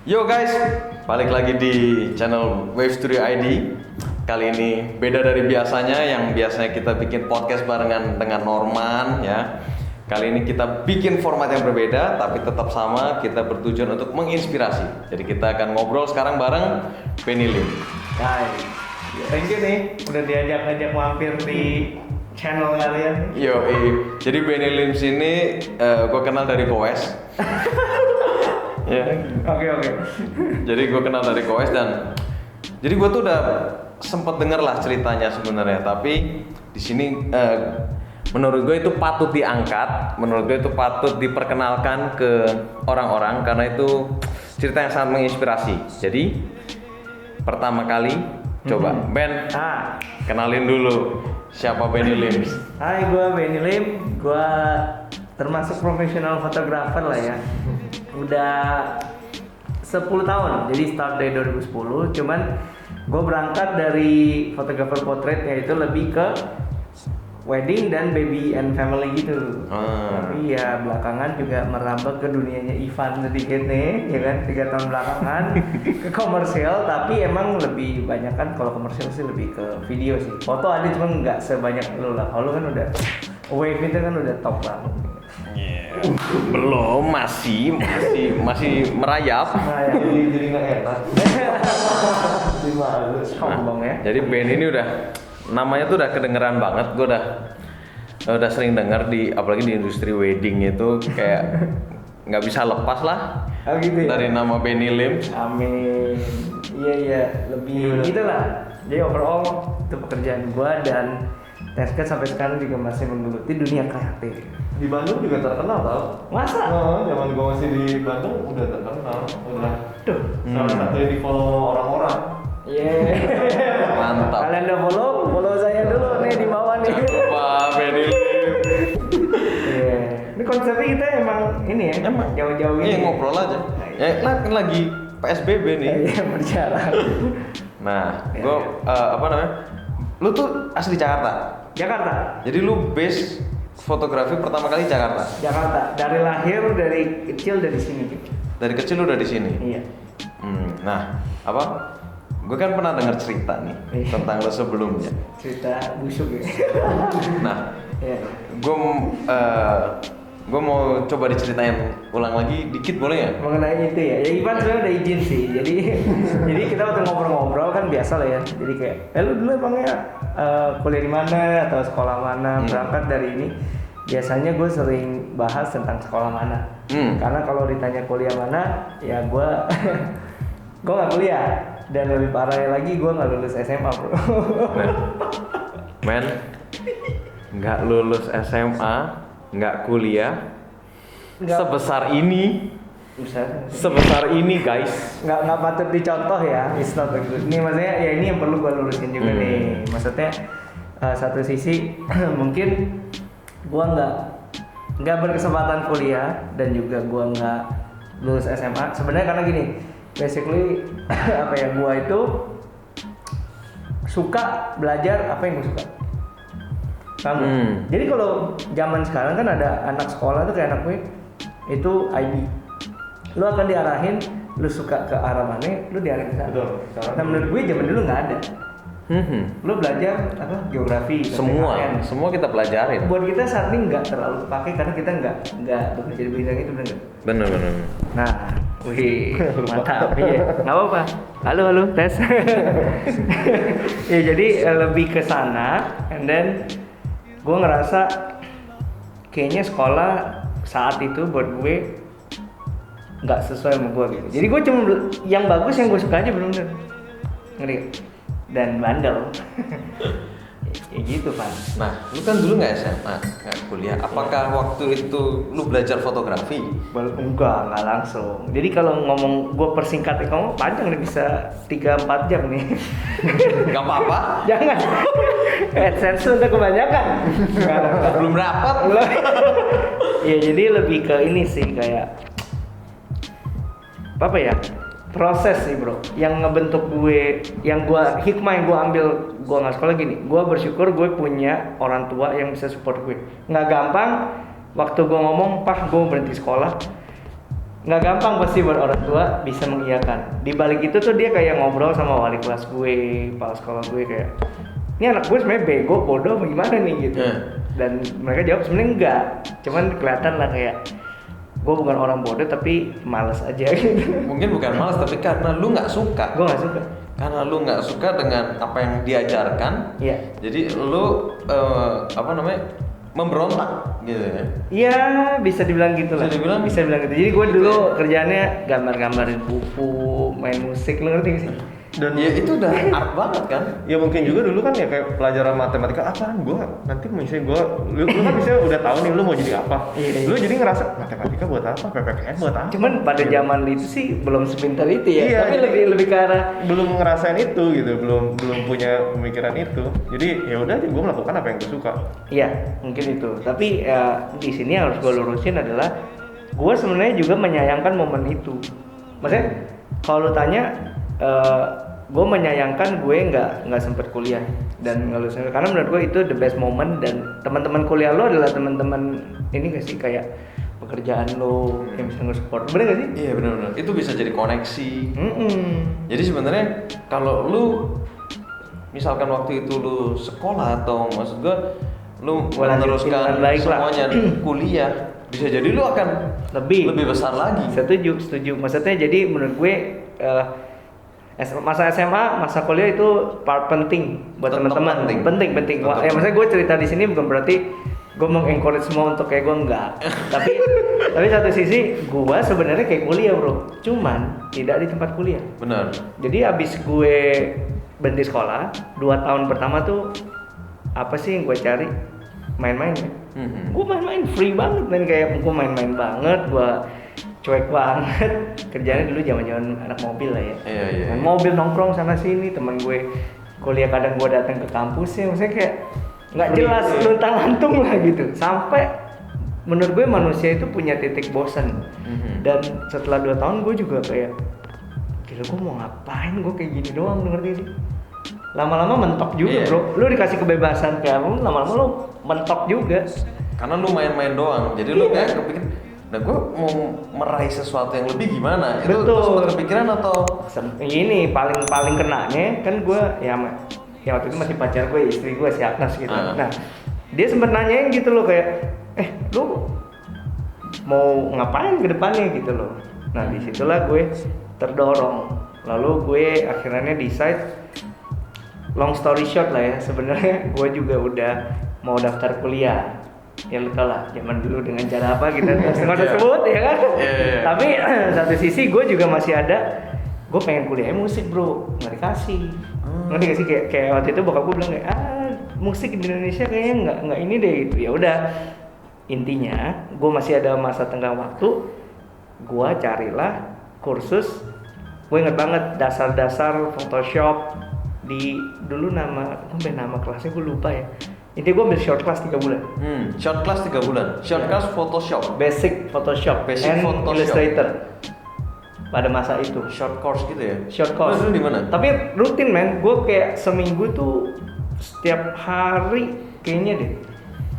Yo guys, balik lagi di channel Wave Studio ID. Kali ini beda dari biasanya, yang biasanya kita bikin podcast barengan dengan Norman ya. Kali ini kita bikin format yang berbeda, tapi tetap sama, kita bertujuan untuk menginspirasi. Jadi kita akan ngobrol sekarang bareng Benny Lim. Hai, thank you nih udah diajak-ajak mampir di channel kalian. Jadi Benny Lim sini gue kenal dari Goes. Ya. Oke. Jadi gue kenal dari Goes dan jadi gue tuh udah sempet denger lah ceritanya sebenarnya, tapi di sini menurut gue itu patut diangkat, menurut gue itu patut diperkenalkan ke orang-orang karena itu cerita yang sangat menginspirasi. Jadi pertama kali coba Ben, kenalin dulu siapa Benny Lim. Hai, gue Benny Lim. Gue termasuk profesional fotografer lah ya. Udah 10 tahun, jadi start dari 2010. Cuman gue berangkat dari fotografer potret, yaitu lebih ke wedding dan baby and family gitu. Tapi ya belakangan juga merambah ke dunianya Ivan sedikit nih, ya kan, 3 tahun belakangan ke komersial. Tapi emang lebih banyak kan, kalau komersial sih lebih ke video sih. Foto ada cuma nggak sebanyak lu lah. Kalau lu kan udah wave itu kan udah top banget. Belum, masih merayap. Jadi nggak enak. Sombong ya. Jadi Ben ini udah namanya tuh udah kedengeran banget. Gue udah sering denger apalagi di industri wedding itu kayak nggak bisa lepas lah. Oh gitu ya? Dari nama Benny Lim. Amin. Iya lebih gitulah. Jadi overall itu pekerjaan gua dan Tesket sampai sekarang juga masih menggeluti dunia kreatif. Di Bandung juga terkenal tau. Masa? Zaman gue masih di Bandung udah terkenal. Udah salah Hmm. satu yang di follow orang-orang. Mantap. Kalian udah follow saya dulu nih di bawah nih. Wah, Benny Lim. Iya. Ini konsepnya kita emang ini ya. Emang jauh-jauh ini. Iya, ngobrol aja. Ya, kan lagi PSBB nih. Iya, berjalan. Nah, Ya, gue ya. apa namanya? Lu tuh asli Jakarta. Jakarta. Jadi lu base fotografi pertama kali Jakarta. Jakarta. Dari lahir, dari kecil dari sini. Dari kecil lu udah di sini. Iya. Nah, apa? Gue kan pernah dengar cerita nih Iya. tentang lu sebelumnya. Cerita busuk ya. Nah, Iya. gue mau coba diceritain ulang lagi dikit boleh ya? Mengenai itu ya Ivan sebenarnya udah izin sih. Jadi kita waktu ngobrol-ngobrol kan biasa lah ya. Jadi kayak, lu dulu emangnya kuliah di mana atau sekolah mana? Berangkat dari ini. Biasanya gue sering bahas tentang sekolah mana. Karena kalau ditanya kuliah mana, ya gue gue nggak kuliah. Dan lebih parahnya lagi, gue nggak lulus SMA bro. Men, nggak lulus SMA, nggak kuliah, Nggak. sebesar ini guys. nggak patut dicontoh ya. It's not a good. Ini maksudnya ya ini yang perlu gue lurusin juga nih. Maksudnya satu sisi mungkin gue nggak berkesempatan kuliah dan juga gue nggak lulus SMA. Sebenarnya karena gini, basically apa ya, gue itu suka belajar apa yang gue suka. Paham nggak? Jadi kalau zaman sekarang kan ada anak sekolah tuh kayak anak gue itu IB. Lu akan diarahin, lu suka ke arah mana, lu diarahin ke sana. Betul. Nah menurut gue zaman dulu nggak ada. Lu belajar apa? Geografi, PPKN. Semua kita pelajarin. Buat kita saat ini nggak terlalu kepake karena kita nggak bekerja di bidang itu, benar nggak? Bener. Nah, wih, mantap. Iya, nggak apa-apa. Halo, tes. Ya jadi lebih ke sana, and then gue ngerasa kayaknya sekolah saat itu buat gue nggak sesuai sama gue gitu. Jadi gue cuma yang bagus yang gue suka aja, bener-bener. Ngerti gak? Dan bandel. Ya gitu Pak. Nah, lu kan dulu nggak SMA, nggak kuliah. Apakah waktu itu lu belajar fotografi? Enggak langsung. Jadi kalau ngomong gue persingkat ngomong panjang nih, bisa 3-4 jam nih. Gak apa-apa. Jangan. AdSense udah kebanyakan. Belum rapat. Ya jadi lebih ke ini sih, kayak apa ya, proses sih bro yang ngebentuk gue, yang gue hikmah yang gue ambil. Gue nggak sekolah gini, gue bersyukur gue punya orang tua yang bisa support gue. Nggak gampang waktu gue ngomong, "Pak, gue berhenti sekolah." nggak gampang pasti buat orang tua bisa mengiyakan. Di balik itu tuh dia kayak ngobrol sama wali kelas gue, kepala sekolah gue kayak, ini anak gue sebenarnya bego, bodoh, bagaimana nih gitu. Dan mereka jawab sebenarnya enggak, cuman kelihatan lah kayak gue bukan orang bodoh tapi malas aja gitu. Mungkin bukan malas tapi karena lu nggak suka. Gue nggak suka. Karena lu nggak suka dengan apa yang diajarkan. Iya. Jadi lu memberontak gitu ya. Iya, bisa dibilang gitu lah. Bisa dibilang gitu. Jadi gue dulu kerjaannya gambar-gambarin buku, main musik, lu ngerti gak sih? Dan Ya itu udah art banget kan. ya mungkin juga dulu kan ya kayak pelajaran matematika apaan gua nanti misalnya lu kan bisa udah tahu nih lu mau jadi apa. Iya. Lu jadi ngerasa matematika buat apa, PPKN buat apa. Cuman pada Gitu. zaman itu sih belum sepintar itu ya. Iya, Tapi jadi- lebih ke arah belum ngerasain itu gitu, belum punya pemikiran itu. Jadi ya udah gue melakukan apa yang gue suka. iya, mungkin itu. Tapi di sini yang harus gue lurusin adalah gue sebenarnya juga menyayangkan momen itu. Maksudnya kalau lu tanya gue menyayangkan gue nggak sempet kuliah dan ngelurusin karena menurut gue itu the best moment dan teman-teman kuliah lo adalah teman-teman ini gak sih kayak pekerjaan lo yang bisa nge-support, bener gak sih? Iya benar-benar. Itu bisa jadi koneksi. Jadi sebenarnya kalau lu misalkan waktu itu lu sekolah atau maksud gua lu Gua lanjutin dengan meneruskan baik lah. semuanya kuliah, bisa jadi lu akan Lebih besar lagi. Setuju. Maksudnya jadi menurut gue masa SMA, masa kuliah itu part penting buat Tetap teman-teman. Penting. Tetap Wah, ya maksudnya gue cerita di sini bukan berarti gue mengencourage semua untuk kayak gue enggak. tapi satu sisi gue sebenarnya kayak kuliah bro, cuman tidak di tempat kuliah. Benar. Jadi abis gue berhenti sekolah 2 tahun pertama tuh apa sih yang gue cari? Main-main ya. Gue main-main free banget dan kayak gue main-main banget, gue cuek banget. Kerjanya dulu zaman-zaman anak mobil lah ya. Iya. Main mobil nongkrong sana sini, teman gue kuliah kadang gue datang ke kampusnya, maksudnya kayak nggak jelas luntang lantung lah gitu. Sampai menurut gue manusia itu punya titik bosan. Dan setelah 2 tahun gue juga kayak gila gue mau ngapain, gue kayak gini doang, ngerti sih? Lama-lama mentok juga bro, lu dikasih kebebasan kayak lu, lama-lama lu mentok juga. Karena lu main-main doang, jadi lu kayak kepikir, nah gue mau meraih sesuatu yang lebih gimana? Itu Betul. sempat kepikiran atau? Ini paling kenanya kan gue ya waktu itu masih pacar gue, istri gue si Agnes gitu. Nah dia sempet nanyain gitu loh kayak, lu mau ngapain ke depannya gitu loh. Nah disitulah gue terdorong, lalu gue akhirnya decide. Long story short lah ya, sebenarnya gue juga udah mau daftar kuliah. Ya lu tau lah, zaman dulu dengan cara apa kita nggak usah sebut ya kan. Tapi satu sisi gue juga masih ada, gue pengen kuliah musik bro, nggak dikasih. Ngerti gak sih kayak waktu itu bokap gue bilang kayak musik di Indonesia kayaknya nggak ini deh gitu. Ya udah, intinya gue masih ada masa tenggang waktu, gue carilah kursus. Gue inget banget dasar-dasar Photoshop di dulu nama kelasnya gue lupa ya. Intinya gue ambil short class 3 bulan. Short class 3 bulan. Short class Photoshop. Basic Photoshop and Photoshop. Illustrator. Pada masa itu. Short course gitu ya. Short course. Lu di mana? Tapi rutin men, gue kayak seminggu tuh setiap hari kayaknya deh.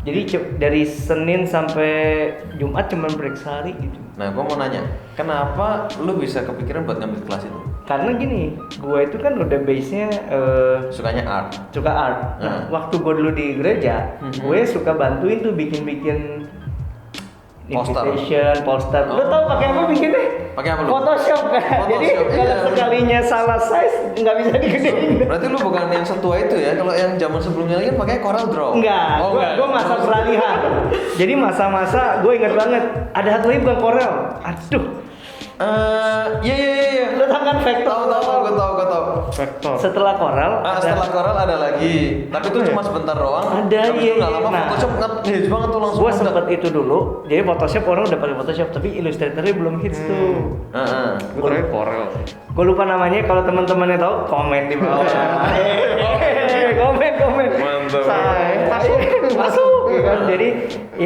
Jadi dari Senin sampai Jumat cuma break sehari gitu. Nah, gue mau nanya, kenapa lu bisa kepikiran buat ngambil kelas itu? Karena gini, gue itu kan udah base-nya Sukanya art. suka art. Nah, waktu gue dulu di gereja, gue suka bantuin tuh bikin invitation, poster. Lu tau pakai apa bikinnya? Pakai apa lu? Photoshop kan. Jadi kalau sekalinya salah size nggak bisa digedein. Berarti lu bukan yang setua itu ya? Kalau yang zaman sebelumnya lagi kan pakai Corel Draw. Enggak, gue masa peralihan. Jadi masa-masa gue inget banget ada satu lagi bukan Corel. Aduh. Iya. Lu tau kan Vector? Gue tahu. Vektor. Setelah Corel, Setelah Corel ada lagi, tapi itu cuma sebentar doang. Ada, Tapi iya, itu nggak lama nah. Photoshop hits banget tuh langsung. gue sempet itu dulu. Jadi Photoshop orang udah pakai Photoshop, tapi Illustratornya belum hits tuh. Gue tau Corel. Gue lupa namanya, kalau teman-temannya tahu komen di bawah. komen. Mantap. Masuk. Ya kan? Jadi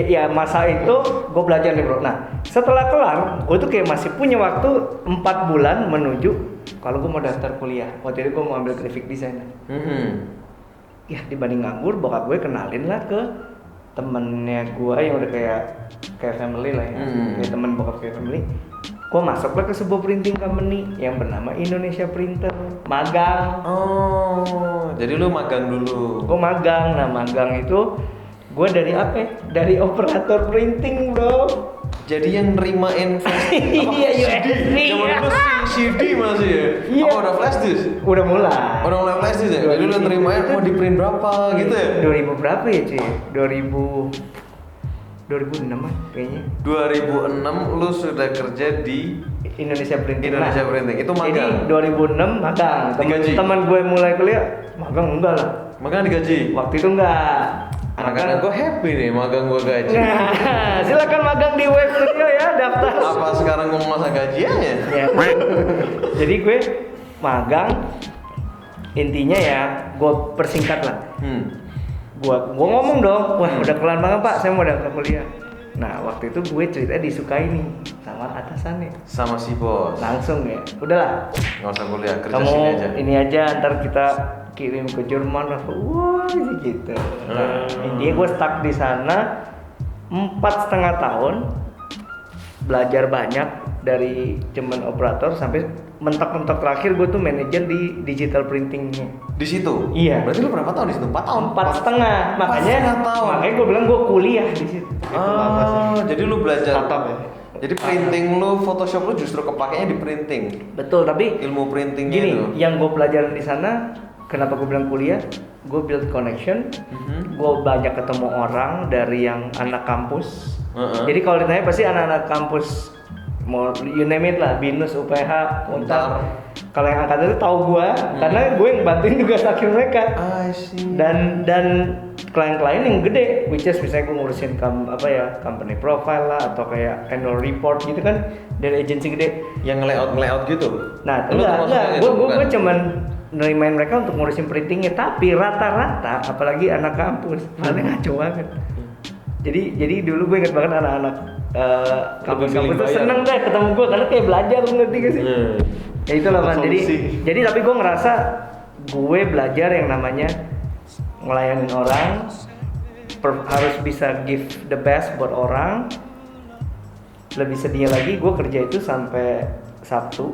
ya masa itu gue belajar nih bro. Nah setelah kelar, gue tuh kayak masih punya waktu 4 bulan menuju kalau gue mau daftar kuliah. Waktu itu gue mau ambil graphic design. Ya dibanding nganggur, bokap gue kenalin lah ke temennya gue yang udah kayak family lah ya. Kayak temen bokap kayak family. gue masuklah ke sebuah printing company yang bernama Indonesia Printer, magang. Oh, jadi lu magang dulu. Gue magang, nah magang itu gue dari apa ya? Dari operator printing bro. Jadi yang nerimain flash Iya, CD. USB. Zaman dulu CD masih ya? Iya. Apa udah flash disk? Udah mulai. Udah mulai flash disk ya? Jadi lu nerimain mau di print berapa gitu ya? 2000 berapa ya cuy? 2006 ah kayaknya. 2006 lu sudah kerja di Indonesia Printing. Indonesia Printing. Itu magang? Jadi 2006 magang. Digaji? Teman gue mulai kuliah magang enggak lah. Magang digaji? Waktu itu enggak. Anak-anak gue happy nih magang gue gaji. Nah, silakan magang di web studio ya, daftar. Apa sekarang gue masa gajiannya? Ya. Jadi gue magang, intinya ya, gue persingkat lah. Gua ngomong dong, wah udah kelar banget pak, saya mau daftar kuliah. Nah waktu itu gue cerita disukai nih sama atasannya. Sama si bos. Langsung ya, udahlah. Nggak usah kuliah, kerja Kamu sini aja. ini aja, ntar kita kirim ke Jerman lah. Wah gitu. Nah, intinya gue stuck di sana 4,5 tahun, belajar banyak dari cuman operator sampai mentok-mentok terakhir gue tuh manajer di digital printingnya. Di situ? Iya. Berarti lu berapa tahun di situ? 4 tahun? 4,5. Makanya tahun. makanya gue bilang gue kuliah di situ. Oh, jadi lu belajar Tatap ya? Jadi printing lu, Photoshop lu justru kepakainya di printing. Betul, tapi Ilmu printingnya gini, itu. yang gue pelajarin di sana, kenapa gue bilang kuliah? Gue build connection, gue banyak ketemu orang dari yang anak kampus. Jadi kalau ditanya pasti anak-anak kampus, mau you name it lah, BINUS, UPH, Untar. Kalau yang angkatan itu tahu gue, karena gue yang bantuin juga akhir mereka. I see. Dan klien-klien yang gede, which is misalnya gue ngurusin company profile lah atau kayak annual report gitu kan dari agensi gede. Yang nge-layout gitu? Nah, Lu enggak, termasuk yang itu, gue bukan? cuman nerimain mereka untuk ngurusin printingnya, tapi rata-rata apalagi anak kampus paling ngaco banget. Jadi dulu gue inget banget anak-anak kampus-kampus tuh bayar. seneng deh ketemu gue karena kayak belajar, ngerti gak sih? Ya itulah man. Jadi tapi gue ngerasa gue belajar yang namanya ngelayanin orang, harus bisa give the best buat orang. Lebih sedih lagi gue kerja itu sampai Sabtu.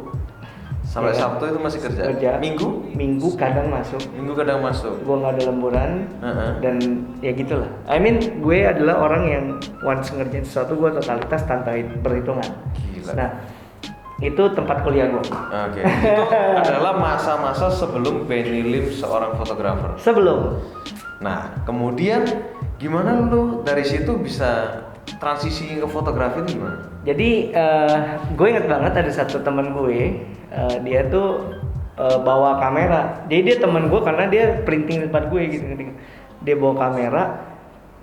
Sampai Ya. Sabtu itu masih kerja? Minggu kadang masuk. Minggu kadang masuk. Gue nggak ada lemburan. Uh-huh. Dan ya gitulah. I mean gue adalah orang yang once ngerjain sesuatu gue totalitas tanpa perhitungan. Gila. Nah itu tempat kuliah gue. Oke. Itu adalah masa-masa sebelum Benny Lim seorang fotografer. Sebelum. Nah, kemudian gimana lu dari situ bisa transisi ke fotografi itu gimana? Jadi gue inget banget ada satu teman gue, dia tuh bawa kamera. Jadi dia teman gue karena dia printing di tempat gue gitu. Dia bawa kamera,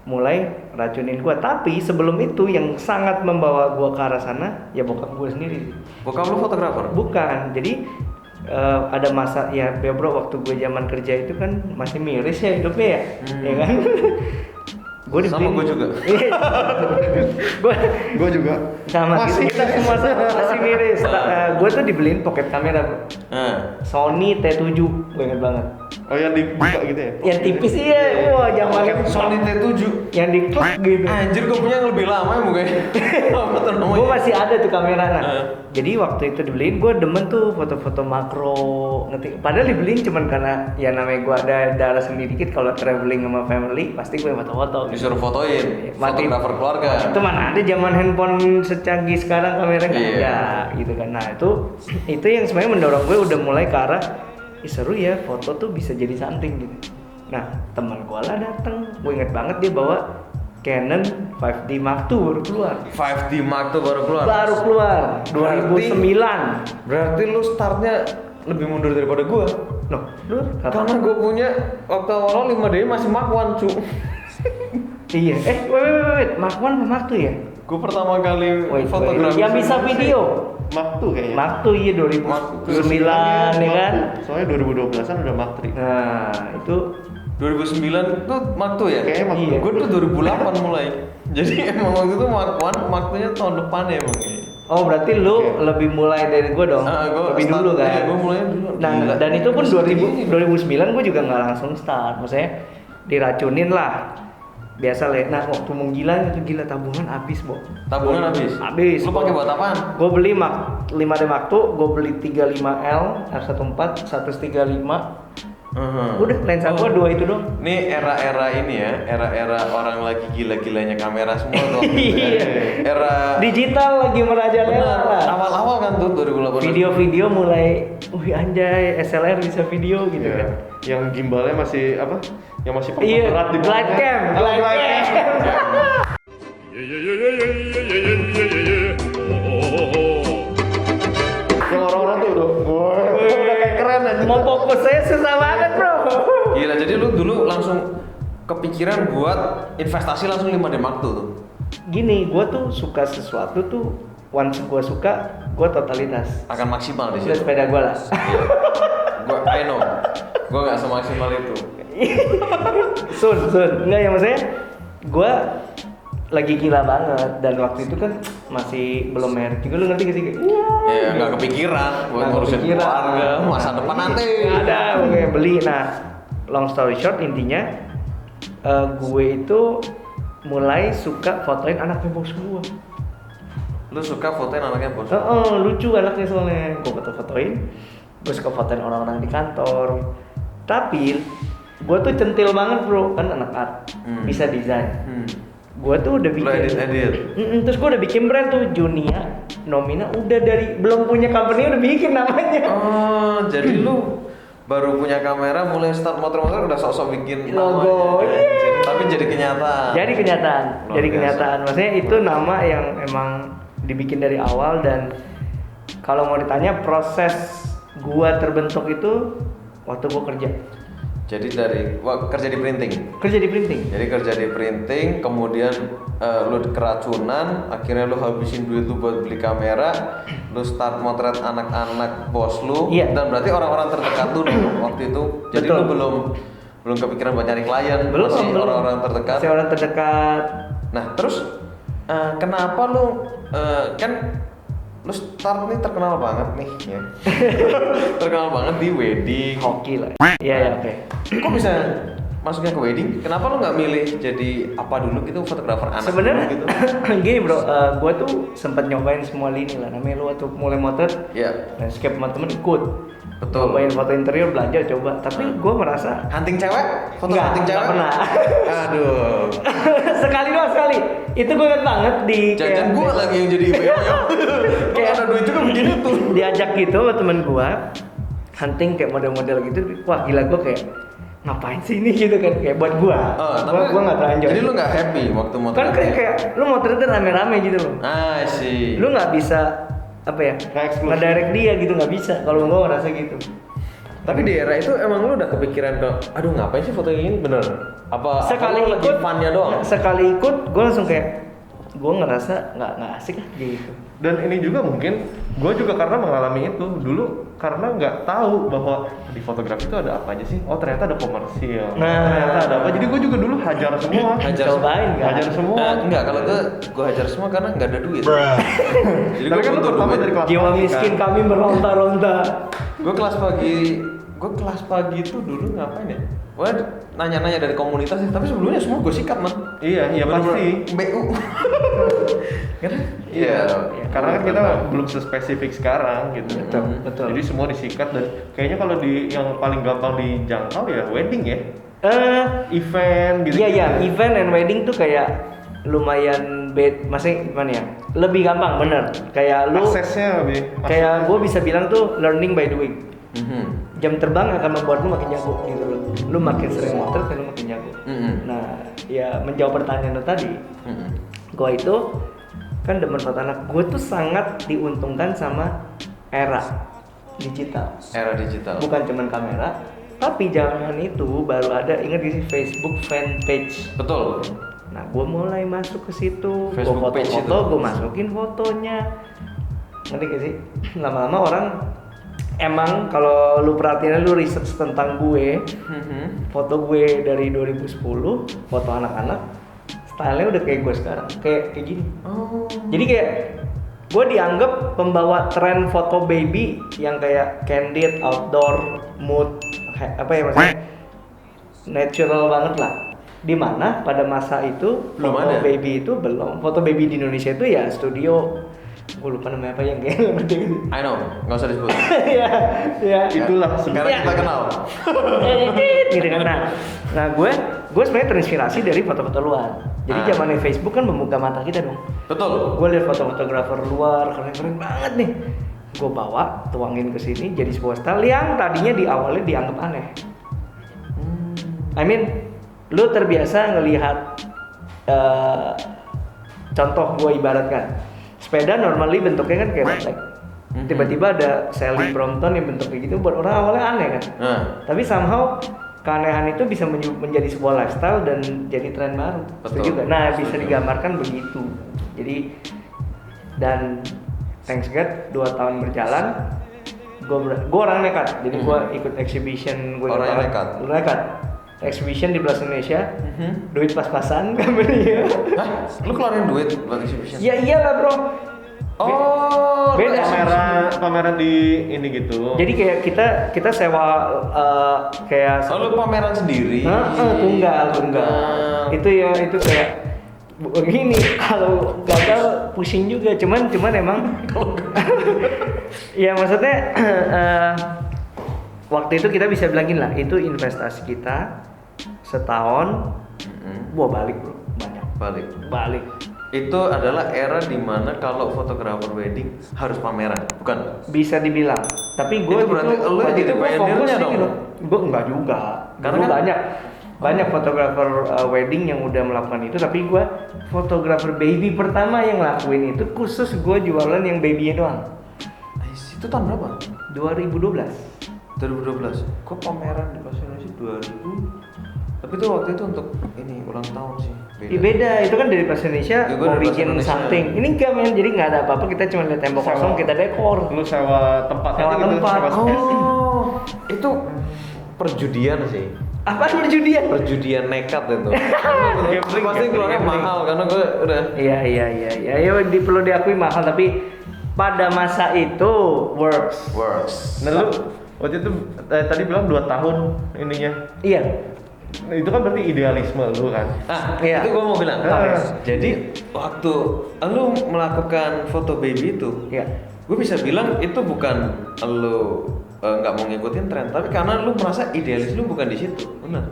mulai racunin gue. Tapi sebelum itu yang sangat membawa gue ke arah sana ya bokap gue sendiri. Bokap lu fotografer? Bukan. Jadi ada masa ya bro, waktu gue zaman kerja itu kan masih miris ya hidupnya ya, ya kan? Gue sama gue juga. Gue juga. Sama Masih. gitu. Kita semua masih miris. Gue tuh dibeliin pocket kamera bro. Sony T7, gue inget banget. Oh yang dibuka gitu ya? Yang tipis iya, wah zaman Sony T7. yang di klik gitu. Anjir, gue punya yang lebih lama ya mungkin. Apa tuh namanya? Gue masih ada tuh kamera. Nah, jadi waktu itu dibeliin, gue demen tuh foto-foto makro, ngerti. Padahal dibeliin cuman karena ya namanya gue ada darah seni dikit, kalau traveling sama family pasti gue foto-foto. Disuruh fotoin, fotografer keluarga. Itu mana ada zaman handphone secanggih sekarang kameranya nggak Iya. ada gitu kan. Nah itu yang sebenarnya mendorong gue udah mulai ke arah seru ya foto tuh bisa jadi something gitu. Nah teman gue lah dateng, gue inget banget dia bawa Canon 5D Mark II baru keluar. 5D Mark II baru keluar. Baru keluar 2009. Berarti lu startnya lebih mundur daripada gua. Loh, lu Karena gua punya waktu awal 5D masih Mark I, cu. Iya. Wait. Mark I apa Mark II ya? Gua pertama kali Wait. fotografi Yang bisa video. Mark II kayaknya. Mark II iya 2009 ya kan? Soalnya 2012an udah Mark III. Nah, itu 2009 tuh Mark II ya? Kayaknya Mark II. Iya. Gua tuh 2008 mulai. Jadi emang waktu itu Mark I, Mark II-nya tahun depan ya mungkin. Oh berarti lu lebih mulai dari gue dong, Gua lebih start, dulu kan? iya, gua mulai dulu. Nah, Gila. dan itu pun Terus 2009 gue juga nggak langsung start, maksudnya diracunin lah. biasa lah. Nah waktu menggila itu gila tabungan habis, Bo. Tabungan habis. Habis. Lu pakai buat apaan? Gue beli 5D Mark II, gue beli 35L, f1.4, 135. Udah lensa gue 2 itu dong. Ini era-era ini ya, era-era orang lagi gila-gilanya kamera semua tuh. Iya. Era Digital lagi merajalela benar. lah. Awal-awal kan tuh 2018. Video-video mulai, wih anjay SLR bisa video gitu Iya. kan. Yang gimbalnya masih apa? Yang masih Iya, berat di glide cam, glide cam. Yang orang-orang tuh udah kayak keren aja. Mau fokus saya susah banget bro. Gila, jadi lu dulu langsung kepikiran buat investasi langsung 5D Mark II tuh. Gini, gue tuh suka sesuatu tuh, once gue suka, gue totalitas. Akan maksimal di Udah situ. sepeda gue lah. Iya. I know. Gua nggak semaksimal itu. Sun, enggak ya maksudnya, gue lagi gila banget dan waktu itu kan masih belum married juga, lu ngerti gak sih? Ya nggak kepikiran buat Nggak ngurusin kepikiran. keluarga, masa depan nanti. Nggak ada, gue beli. Nah, long story short intinya, gue itu mulai suka fotoin anaknya bos gue. Lu suka fotoin anaknya bos? Lucu anaknya soalnya. Gue foto-fotoin. Gue suka fotoin orang-orang di kantor. Tapi gue tuh centil banget bro, kan anak art, bisa desain. Gue tuh udah Lu bikin. edit. Terus gue udah bikin brand tuh Junia, Nomina, udah dari belum punya company udah bikin namanya. Oh, jadi lu baru punya kamera, mulai start motor-motor udah sok-sok bikin Logo, namanya. iya. Tapi jadi kenyataan. Jadi kenyataan, Luar jadi biasa. kenyataan. Maksudnya itu nama yang emang dibikin dari awal dan kalau mau ditanya proses gua terbentuk itu waktu gua kerja. Jadi kerja di printing. Kerja di printing. Jadi kerja di printing, kemudian lu keracunan, akhirnya lu habisin duit lu buat beli kamera, lu start motret anak-anak bos lu, Iya. dan berarti orang-orang terdekat lu dong waktu itu. Jadi Betul. lu belum kepikiran buat nyari klien, Belum, masih belum. orang-orang terdekat. Masih orang terdekat. Nah terus kenapa lu kan lu start nih terkenal banget nih ya. Terkenal banget di wedding. Hoki lah. Iya ya, oke. Kok bisa masuknya ke wedding? Kenapa lu nggak milih jadi apa dulu gitu, fotografer anak Sebenarnya dulu gitu? gini bro, gua tuh sempat nyobain semua lini lah. Namanya lu waktu mulai motret, Ya, landscape sama temen ikut. betul. Cobain foto interior, belajar coba. Tapi gua merasa Hunting cewek? Foto Nggak, hunting cewek? nggak pernah. Aduh. sekali doang sekali. Itu gue inget banget di Jajan gua lagi yang jadi ibu. Kayak ada duit juga begini tuh. diajak gitu sama temen gua hunting kayak model-model gitu. Wah gila gua kayak ngapain sih ini gitu kan, kayak buat gua. Gua nggak telanjang. Jadi lu nggak happy waktu mau kan kayak lu motretnya rame-rame gitu loh. Ah sih. Lu nggak bisa apa ya? Nge-eksklusif. Ngedirect dia gitu nggak bisa. Kalau gua ngerasa gitu. Tapi di era itu emang lu udah kepikiran ke, aduh ngapain sih foto ini bener? Apa Sekali lu lagi ikut funnya doang? Sekali ikut gua langsung kayak gua ngerasa nggak asik lah gitu. Dan ini juga mungkin gue juga karena mengalami itu dulu karena nggak tahu bahwa di fotografi itu ada apa aja sih. Oh ternyata ada komersil. Nah. Ternyata ada apa. Jadi gue juga dulu hajar semua. Cobain kan? Hajar semua. Enggak, kalau gue hajar semua karena nggak ada duit. Jadi Tapi kan lu pertama dari kelas Jiwa pagi, miskin kan? kami meronta-ronta. Gue kelas pagi itu dulu ngapain ya? Gue nanya-nanya dari komunitas sih, tapi sebelumnya semua gue sikat man. Iya pasti. BU. Iya. Karena kan kita belum sespesifik sekarang gitu. Betul, betul. Jadi semua disikat dan kayaknya kalau di yang paling gampang dijangkau ya wedding ya. Event gitu. Iya, event and wedding tuh kayak lumayan masih gimana ya? Lebih gampang bener. Kayak lu Aksesnya lebih. kayak gue bisa bilang tuh learning by doing. Mhm. Jam terbang akan membuat lu makin jago gitu loh. Lu makin sering motret kan lu makin jago. Mhm. Nah, ya menjawab pertanyaan lu tadi, Mhm. gue itu kan demen foto anak. Gue tuh sangat diuntungkan sama era digital. Era digital. Bukan cuman kamera, tapi zaman itu baru ada, ingat gak sih Facebook fan page. Betul. Nah, gue mulai masuk ke situ, gue Facebook page foto-foto, itu. gue masukin fotonya. Ngerti gak sih? Lama-lama orang emang kalau lu perhatiin, lu research tentang gue, Mhm. foto gue dari 2010, foto anak-anak, stylenya udah kayak gue sekarang, kayak gini. Oh. Jadi kayak gue dianggap pembawa tren foto baby yang kayak candid, outdoor, mood, apa ya maksudnya natural banget lah. Di mana pada masa itu Belum foto ada. baby itu belum. Foto baby di Indonesia itu ya studio, gue lupa namanya apa yang kayak gede. I know, nggak usah disebut. Ya, ya. Itulah Karena Ya. kita kenal. Gitu kan. Nah gue sebenarnya terinspirasi dari foto-foto luar. Jadi zamannya Facebook kan membuka mata kita dong. Betul. Gue lihat fotografer luar keren-keren banget nih. Gue bawa, tuangin ke sini jadi sebuah style yang tadinya di awalnya dianggap aneh. I mean, lu terbiasa ngelihat contoh gue ibaratkan sepeda normally bentuknya kan kayak bike. Tiba-tiba ada Sally Brompton yang bentuknya gitu buat orang awalnya aneh kan. Nah, Tapi somehow keanehan itu bisa menjadi sebuah lifestyle dan jadi tren baru. Betul. Setuju nggak? Nah, bisa Setuju. digambarkan begitu. Jadi dan thanks God 2 tahun berjalan, gue orang nekat. Jadi gue ikut exhibition, gue Orang yang nekat. Exhibition di Plaza Indonesia, duit pas-pasan company. hah? Lu keluarin duit buat exhibition? Ya iyalah bro. Oh, Beda. pameran di ini gitu. Jadi kayak kita sewa kayak Oh, lu pameran sendiri. tunggal. Itu ya itu kayak begini kalau gagal pusing juga cuman emang ya maksudnya waktu itu kita bisa bilangin lah itu investasi kita setahun wah balik bro banyak balik Itu adalah era dimana kalau fotografer wedding harus pameran, bukan? bisa dibilang tapi gue Itu berarti lu waktu jadi itu gue fokus pioneernya ini dong? loh gue enggak juga Karena karena kan- banyak fotografer wedding yang udah melakukan itu tapi gue fotografer baby pertama yang ngelakuin itu khusus gue jualan yang babynya doang Itu tahun berapa? 2012 2012. Gua pameran di Plaza Indonesia 2000. Tapi itu waktu itu untuk ini ulang tahun sih. Iya beda, itu kan dari Plaza Indonesia Ya, gua mau dari Plaza bikin Indonesia. something. Ini enggak men, jadi nggak ada apa-apa, kita cuma lihat tembok Sewa. kosong, kita dekor. Lu sewa tempat Sewa aja tempat. sewa space. Oh, itu perjudian sih. Apaan perjudian? Perjudian nekat itu. Gambling, Pasti gambling, keluarnya gambling. mahal karena gue udah. Iya, perlu diakui mahal tapi pada masa itu works. Nah lu waktu itu tadi bilang 2 tahun ininya. Iya. Nah, itu kan berarti idealisme lu kan. Ah, Iya. itu gue mau bilang. Ah. Jadi waktu lu melakukan foto baby itu, Iya. gue bisa bilang itu bukan lu nggak mau ngikutin tren, tapi karena lu merasa idealis lu bukan di situ, benar.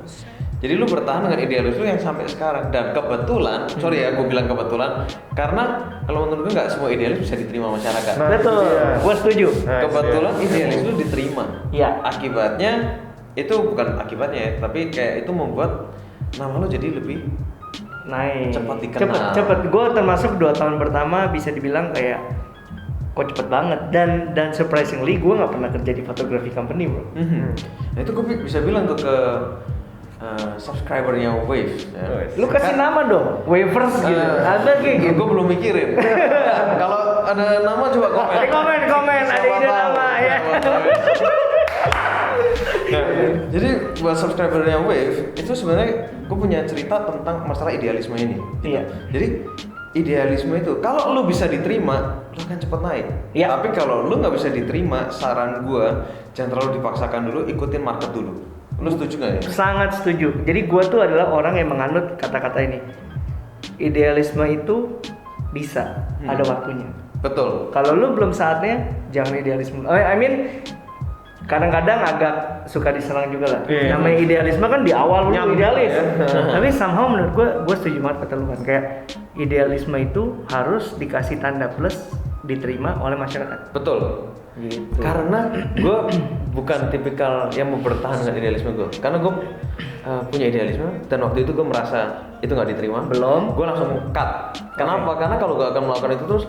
Jadi lu bertahan dengan idealis lu yang sampai sekarang dan kebetulan, sorry ya gue bilang kebetulan, karena kalau menurut gue nggak semua idealis bisa diterima masyarakat. Nah, Betul. itu dia. Gua setuju. Nah, Kebetulan itu dia. idealis lu diterima. Iya. Akibatnya itu bukan akibatnya ya, tapi kayak itu membuat nama lu jadi lebih Naik. Cepat dikenal. Cepet. Gue termasuk 2 tahun pertama bisa dibilang kayak kok cepet banget dan surprisingly gue nggak pernah kerja di fotografi company bro. Nah itu gue bisa bilang tuh ke subscribernya Wave. Ya. Lu kasih nama dong, waivers gitu. Ada kayak gitu. Gue belum mikirin. Kalau ada nama coba komen. Komen, ada Siapa ide tahu. nama ya. Nah, jadi buat subscribernya Wave itu sebenarnya gue punya cerita tentang masalah idealisme ini. Iya. Jadi idealisme itu kalau lu bisa diterima, lu akan cepet naik. Iya. Tapi kalau lu nggak bisa diterima, saran gue jangan terlalu dipaksakan dulu, ikutin market dulu. Lu setuju nggak ya? Sangat setuju. Jadi gue tuh adalah orang yang menganut kata-kata ini. Idealisme itu bisa, ada waktunya. Betul. Kalau lu belum saatnya, jangan idealisme. I mean, kadang-kadang agak suka diserang juga lah. Iya. Namanya idealisme kan di awal lu Nyambung, idealis. ya. Tapi somehow menurut gue setuju banget kata lu kan. Kayak idealisme itu harus dikasih tanda plus, diterima oleh masyarakat. Betul. Gitu. Karena gue bukan tipikal yang mau bertahan dengan idealisme gue. Karena gue punya idealisme dan waktu itu gue merasa itu nggak diterima. Belum. Gue langsung cut. Kenapa? Karena kalau gue akan melakukan itu terus,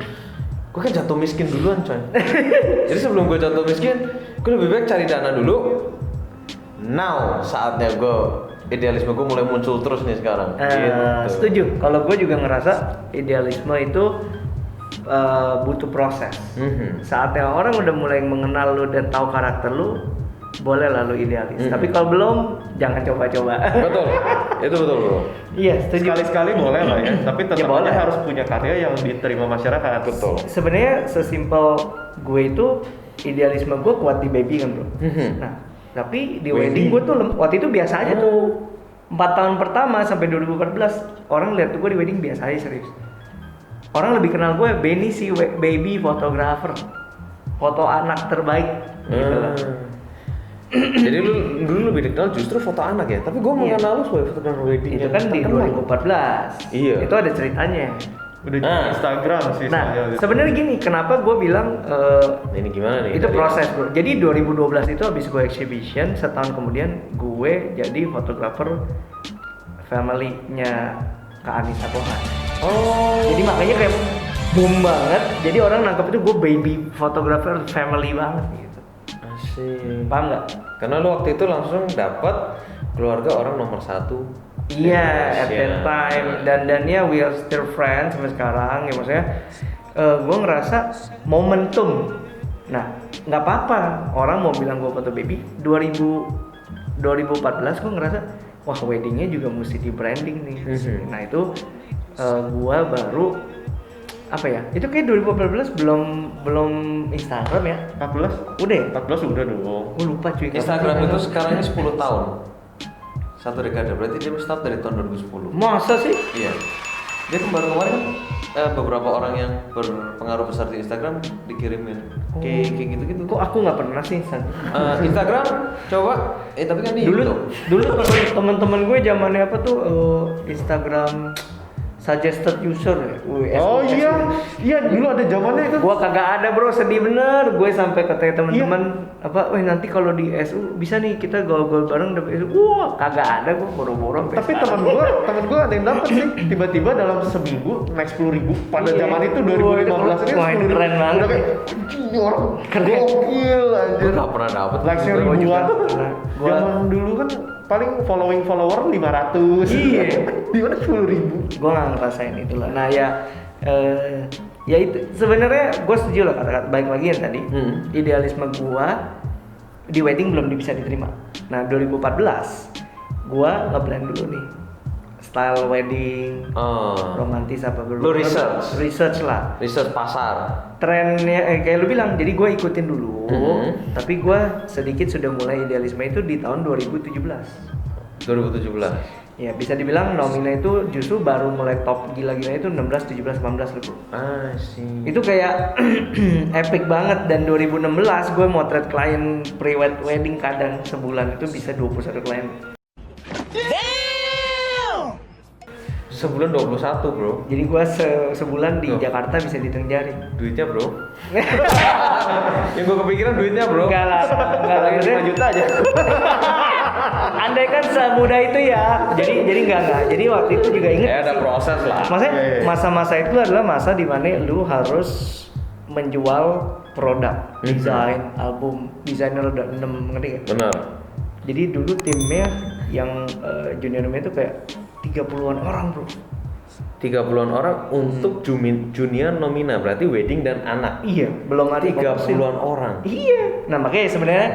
gue kan jatuh miskin duluan, coy. Jadi sebelum gue jatuh miskin, gue lebih baik cari dana dulu. Now saatnya gue idealisme gue mulai muncul terus nih sekarang. Gitu. Setuju. Kalau gue juga ngerasa idealisme itu butuh proses. Saatnya orang udah mulai mengenal lu dan tahu karakter lu, boleh lah lu idealis. Tapi kalau belum, jangan coba-coba. Betul. Itu betul, bro. Iya, setuju. Sekali-sekali boleh lah ya, tapi tetap boleh. aja harus punya karya yang diterima masyarakat. Betul. Sebenarnya sesimpel gue itu idealisme gue kuat di baby kan bro. Nah, tapi di wedding gue tuh waktu itu biasa aja tuh. 4 tahun pertama sampai 2014 orang lihat tuh gue di wedding biasa aja, serius. Orang lebih kenal gue Benny si baby photographer, foto anak terbaik gitu lah. Jadi lu dulu lebih dikenal justru foto anak ya, tapi gue Iya. mengenal lu sebagai fotografer wedding Itu yang kan di terkenal. 2014. Iya. Itu ada ceritanya. Udah di Nah. Instagram sih Nah, soalnya. sebenarnya gini, kenapa gue bilang Ini gimana nih? itu Dari- proses bro. Jadi 2012 itu habis gue exhibition, setahun kemudian gue jadi fotografer family-nya Kak Anissa Pohan. Oh. Jadi makanya kayak boom banget. Jadi orang nangkep itu gue baby photographer family banget gitu. Asik. Paham nggak? Karena lu waktu itu langsung dapat keluarga orang nomor 1. Iya, at Indonesia. that time dan ya we are still friends sampai sekarang ya, maksudnya gue ngerasa momentum. Nah, nggak apa-apa orang mau bilang gue foto baby. 2014 gue ngerasa wah weddingnya juga mesti di branding nih. Mhm. Nah itu gue baru apa ya? Itu kayak 2014 belum Instagram ya? 14? Udah ya? 14 udah dong. Gue lupa cuy. Instagram itu sekarangnya 10 tahun. Satu dekade, berarti dia start dari tahun 2010. Masa sih? Iya. Dia baru kemarin kan beberapa orang yang berpengaruh besar di Instagram dikirimin kayak gitu-gitu. Kok aku nggak pernah sih Instagram? Instagram coba tapi kan di YouTube. Dulu teman-teman gue zamannya apa tuh Instagram suggested user ya. Oh iya, iya dulu ada zamannya itu. Gua kagak ada bro, sedih bener. Gue sampai katanya teman-teman apa, nanti kalau di SU bisa nih kita gaul-gaul bareng dapet SU. Wah kagak ada, gue boro-boro. Tapi teman gua ada yang dapat sih. Tiba-tiba dalam seminggu naik 10.000. Pada Iya. zaman itu Wah, 2015 ini wah, 10.000. keren banget. Udah kayak anjing ini orang Keren. gokil Gue anjir. gak pernah dapet. Likes-nya Gua juga ribuan. pernah. Gua- Zaman dulu kan paling follower 500. Iya. Di mana 10.000? Gue nggak ngerasain itu lah. Nah ya itu sebenarnya gue setuju lah kata-kata baik lagi yang tadi. Idealisme gue di wedding belum bisa diterima. Nah 2014 gue nge-plan dulu nih style wedding, romantis apa Lu research lah. Research pasar. Trennya kayak lu bilang, jadi gue ikutin dulu. Mhm. Tapi gue sedikit sudah mulai idealisme itu di tahun 2017. 2017. Ya bisa dibilang Nomina itu justru baru mulai top gila-gila itu 16, 17, 18 loh bro. Asik. Itu kayak epic banget. Dan 2016 gue motret klien pre-wed wedding kadang sebulan itu bisa 21 klien. Sebulan 21 bro. Jadi gue sebulan di Tuh. Jakarta bisa dihitung jari. Duitnya bro. Yang gue kepikiran duitnya bro. Enggak lah, Lagi 5 juta aja. Andai kan semudah itu ya. Jadi enggak. Jadi waktu itu juga inget. Ya ada proses lah. Maksudnya Iya. masa-masa itu adalah masa di mana lu harus menjual produk, desain, album, desainer udah 6, ngerti gak? Benar. Jadi dulu timnya yang junior-nya itu kayak 30-an orang bro. 30-an orang untuk junior nomina, berarti wedding dan anak. Iya, belum ada 30-an orang. Iya. Nah makanya sebenarnya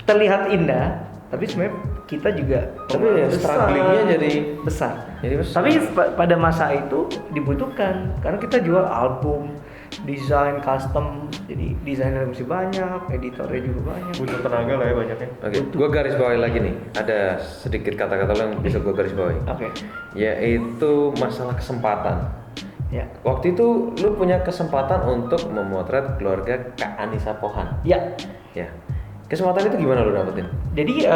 terlihat indah, tapi sebenarnya kita juga Tapi ya strugglingnya jadi besar. Jadi besar. Tapi pada masa itu dibutuhkan karena kita jual album, desain custom, jadi desainer mesti banyak, editornya juga banyak. Butuh tenaga lah ya banyaknya. Oke, gue garis bawahi lagi nih. Ada sedikit kata-kata lo yang bisa gue garis bawahi. Oke. Yaitu masalah kesempatan. Ya. Waktu itu lu punya kesempatan untuk memotret keluarga Kak Anissa Pohan. Ya. Ya. Kesempatan itu gimana lu dapetin? Jadi